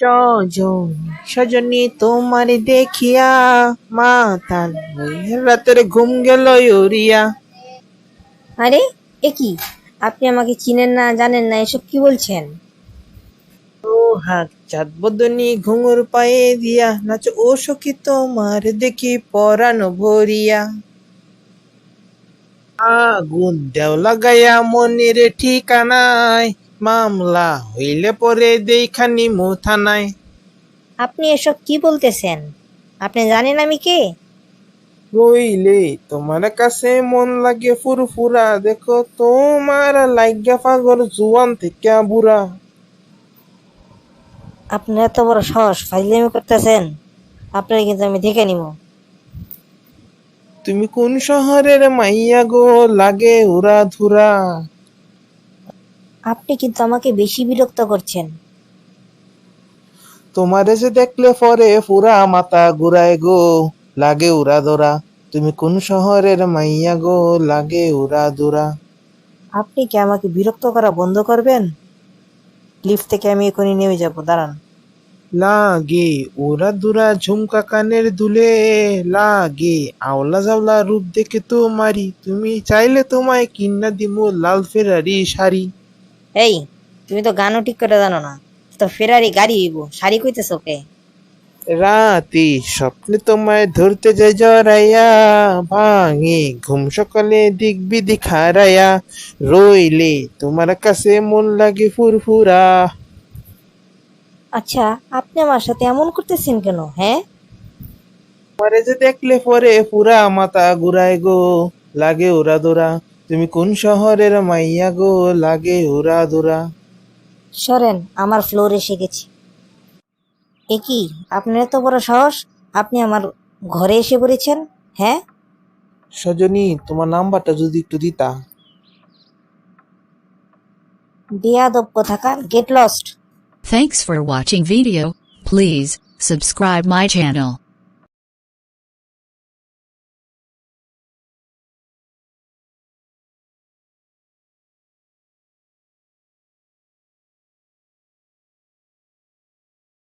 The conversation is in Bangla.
সজনী সজনী তোমার দেখিয়া মাতাল হইয়া রাতের ঘুম গেল উড়িয়া। আরে এ কি? আপনি আমাকে চিনেন না, জানেন না, এসব কি বলছেন? ও হাক চাঁদ বদনী ঘুঙুর পায়ে দিয়া নাচো ও সখী তোমার দেখি পরাণ ভরিয়া। আগুন দেও লাগাইয়া মনির ঠিকানায়, মামলা হইলে পরে দেইখানি থানায়। আপনি এসব কি বলতেছেন? আপনি জানেন আমি কে? রইলে তোমার কাছে মন লাগে ফুরফুরা, দেখো তোমার লাইগা পাগল জুয়ান থেকে বুড়া। আপনার এত বড় সাহস, ফাইজলামি করতেছেন? আপনার কিন্তু আমি দেখে নিব। তুমি কোন শহরের মাইয়া গো, লাগে উড়া ধুরা। আপনি কিন্তু আমাকে বেশি বিরক্ত করছেন। তোমারে যে দেখলে পরে পুরা মাথা ঘুরায় গো, লাগে উড়া ধরা। তুমি কোন শহরের মাইয়া গো, লাগে উড়া ধুরা। আপনি কি আমাকে বিরক্ত করা বন্ধ করবেন? লিফট থেকে আমি এখনই নেমে যাব, দাঁড়ান। লাগে উড়া ধুরা ঝুমকা কানের দুলে, লাগে আওলা জাওলা রূপ দেখে তোমারি, তুমি চাইলে তোমায় কিন্না দিমু লাল ফেরারি শাড়ি। এই, তুমি তো গানও ঠিক করে জানো না, তো ফেরারি গাড়ি হইব, শাড়ি কইতেছ কে? রাতে স্বপ্নে তোমায় ধরতে যাই জড়াইয়া, ভাঙে ঘুম সকালে দিক বিদিক হারাইয়া, রইলে তোমার কাছে মন লাগে ফুরফুরা। আচ্ছা, আপনি আমার সাথে এমন করতেছেন কেন, হ্যাঁ? তোমারে যে দেখলে পরে পুরা মাথা ঘুরায় গো, লাগে উড়া দোরা। তুমি কোন শহরের মাইয়া গো, লাগে উড়া দোরা। সরেন, আমার ফ্লোর এসে গেছে। এ কি? আপনার এত বড় সাহস, আপনি আমার ঘরে এসে পড়েছেন? হ্যাঁ? সজনী, তোমার নাম্বারটা যদি একটু দিতা। বেয়াদব কোথাকার, get lost. Thanks for watching video. Please subscribe my channel.